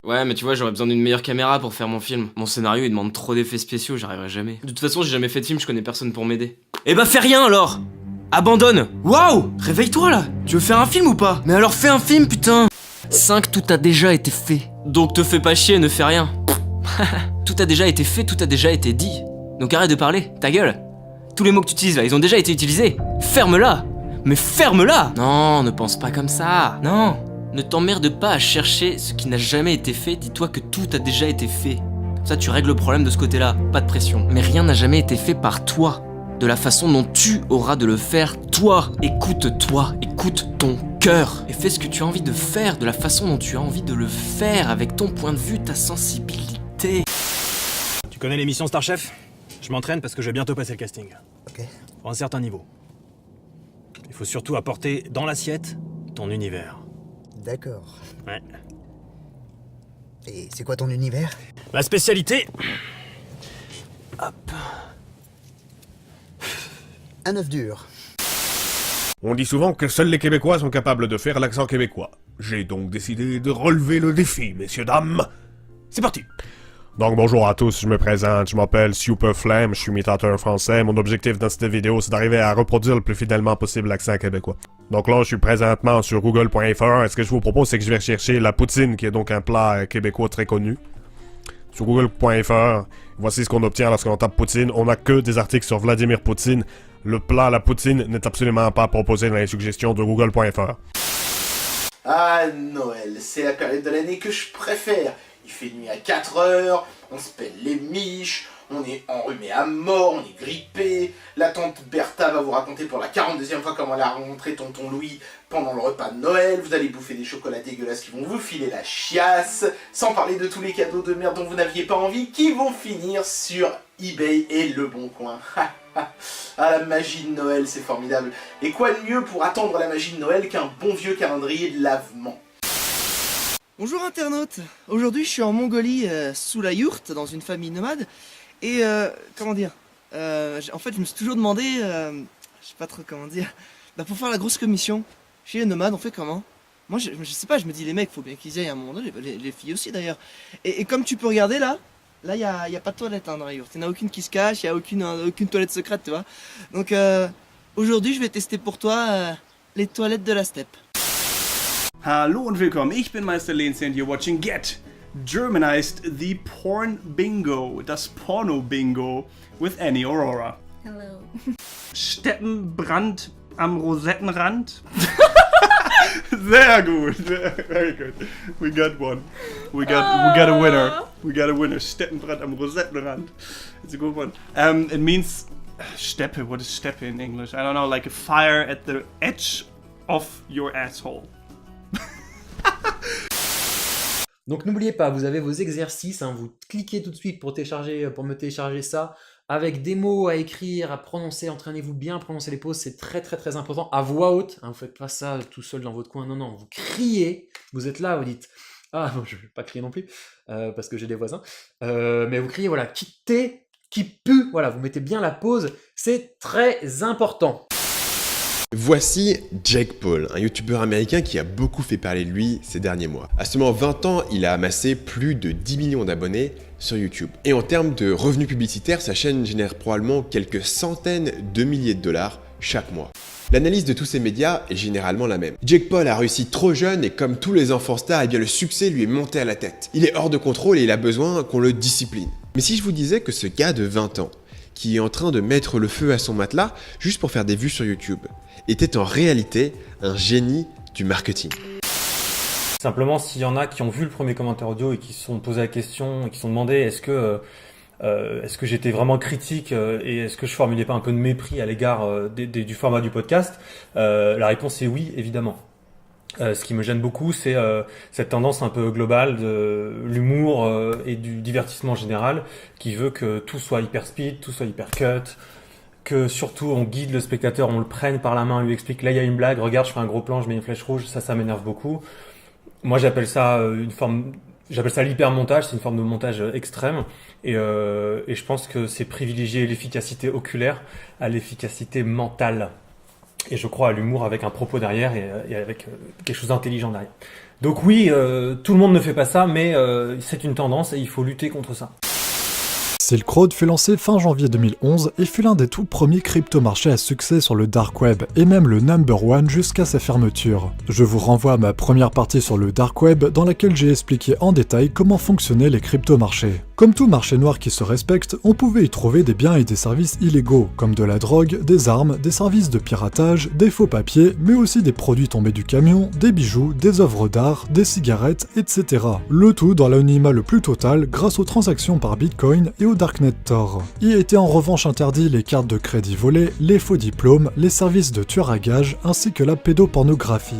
Ouais, mais tu vois, j'aurais besoin d'une meilleure caméra pour faire mon film. Mon scénario, il demande trop d'effets spéciaux, j'arriverai jamais. De toute façon, j'ai jamais fait de film, je connais personne pour m'aider. Eh bah fais rien alors! Abandonne! Waouh! Réveille-toi là! Tu veux faire un film ou pas? Mais alors fais un film, putain! 5, tout a déjà été fait. Donc te fais pas chier, ne fais rien. Tout a déjà été fait, tout a déjà été dit. Donc arrête de parler, ta gueule. Tous les mots que tu utilises là, ils ont déjà été utilisés. Ferme-la! Mais ferme-la! Non, ne pense pas comme ça. Non. Ne t'emmerde pas à chercher ce qui n'a jamais été fait, dis-toi que tout a déjà été fait. Comme ça tu règles le problème de ce côté-là, pas de pression. Mais rien n'a jamais été fait par toi, de la façon dont tu auras de le faire toi. Écoute-toi, écoute ton cœur. Et fais ce que tu as envie de faire, de la façon dont tu as envie de le faire, avec ton point de vue, ta sensibilité. Tu connais l'émission Star Chef? Je m'entraîne parce que je vais bientôt passer le casting. Ok. Pour un certain niveau. Il faut surtout apporter dans l'assiette ton univers. D'accord. Ouais. Et c'est quoi ton univers? Ma spécialité... Hop. Un œuf dur. On dit souvent que seuls les Québécois sont capables de faire l'accent québécois. J'ai donc décidé de relever le défi, messieurs, dames. C'est parti! Donc bonjour à tous, je me présente, je m'appelle Super Flame, je suis imitateur français. Mon objectif dans cette vidéo, c'est d'arriver à reproduire le plus fidèlement possible l'accent québécois. Donc là, je suis présentement sur google.fr. Ce que je vous propose, c'est que je vais chercher la poutine, qui est donc un plat québécois très connu. Sur google.fr, voici ce qu'on obtient lorsqu'on tape poutine. On n'a que des articles sur Vladimir Poutine. Le plat, la poutine, n'est absolument pas proposé dans les suggestions de google.fr. Ah, Noël, c'est la période de l'année que je préfère. Il fait nuit à 4 heures, on se pèle les miches, on est enrhumé à mort, on est grippé. La tante Bertha va vous raconter pour la 42e fois comment elle a rencontré tonton Louis pendant le repas de Noël. Vous allez bouffer des chocolats dégueulasses qui vont vous filer la chiasse. Sans parler de tous les cadeaux de merde dont vous n'aviez pas envie qui vont finir sur eBay et Le Bon Coin. Ah, la magie de Noël, c'est formidable. Et quoi de mieux pour attendre la magie de Noël qu'un bon vieux calendrier de lavement? Bonjour internautes, aujourd'hui je suis en Mongolie sous la yourte dans une famille nomade et comment dire, en fait je me suis toujours demandé, je sais pas trop comment dire, pour faire la grosse commission chez les nomades on fait comment? Moi je sais pas, je me dis les mecs faut bien qu'ils y aillent à un moment donné, les filles aussi d'ailleurs, et comme tu peux regarder là il y a pas de toilette dans la yourte, il n'y en a aucune qui se cache, il n'y a aucune toilette secrète tu vois, donc aujourd'hui je vais tester pour toi les toilettes de la steppe. Hallo und willkommen, ich bin Meister Lenzi and you're watching Get Germanized the Porn Bingo, das Porno Bingo with Annie Aurora. Hello. Steppenbrand am Rosettenrand. Sehr gut, very good. We got one. We got a winner. We got a winner. Steppenbrand am Rosettenrand. It's a good one. It means Steppe. What is Steppe in English? I don't know, like a fire at the edge of your asshole. Donc n'oubliez pas, vous avez vos exercices, hein, vous cliquez tout de suite pour me télécharger ça, avec des mots à écrire, à prononcer, entraînez-vous bien à prononcer les pauses, c'est très très très important, à voix haute, hein, vous faites pas ça tout seul dans votre coin, non, vous criez, vous êtes là, vous dites, ah bon, je vais pas crier non plus, parce que j'ai des voisins, mais vous criez, voilà, quittez, qui pue, voilà, vous mettez bien la pause, c'est très important. Voici Jake Paul, un youtubeur américain qui a beaucoup fait parler de lui ces derniers mois. À seulement 20 ans, il a amassé plus de 10 millions d'abonnés sur YouTube. Et en termes de revenus publicitaires, sa chaîne génère probablement quelques centaines de milliers de dollars chaque mois. L'analyse de tous ces médias est généralement la même. Jake Paul a réussi trop jeune et comme tous les enfants stars, eh bien le succès lui est monté à la tête. Il est hors de contrôle et il a besoin qu'on le discipline. Mais si je vous disais que ce gars de 20 ans, qui est en train de mettre le feu à son matelas juste pour faire des vues sur YouTube, était en réalité un génie du marketing. Simplement, s'il y en a qui ont vu le premier commentaire audio et qui se sont posé la question et qui se sont demandé est-ce que j'étais vraiment critique et est-ce que je formulais pas un peu de mépris à l'égard du format du podcast, la réponse est oui, évidemment. Ce qui me gêne beaucoup, c'est cette tendance un peu globale de l'humour et du divertissement général qui veut que tout soit hyper speed, tout soit hyper cut, que surtout on guide le spectateur, on le prenne par la main, on lui explique là il y a une blague, regarde je fais un gros plan, je mets une flèche rouge, ça m'énerve beaucoup. Moi j'appelle ça l'hypermontage, c'est une forme de montage extrême et je pense que c'est privilégier l'efficacité oculaire à l'efficacité mentale. Et je crois à l'humour avec un propos derrière et avec quelque chose d'intelligent derrière. Donc oui, tout le monde ne fait pas ça, mais c'est une tendance et il faut lutter contre ça. Silk Road fut lancé fin janvier 2011 et fut l'un des tout premiers crypto-marchés à succès sur le dark web, et même le number one jusqu'à sa fermeture. Je vous renvoie à ma première partie sur le dark web dans laquelle j'ai expliqué en détail comment fonctionnaient les crypto-marchés. Comme tout marché noir qui se respecte, on pouvait y trouver des biens et des services illégaux, comme de la drogue, des armes, des services de piratage, des faux papiers, mais aussi des produits tombés du camion, des bijoux, des œuvres d'art, des cigarettes, etc. Le tout dans l'anonymat le plus total grâce aux transactions par Bitcoin et au Darknet Tor. Y étaient en revanche interdits les cartes de crédit volées, les faux diplômes, les services de tueurs à gages ainsi que la pédopornographie.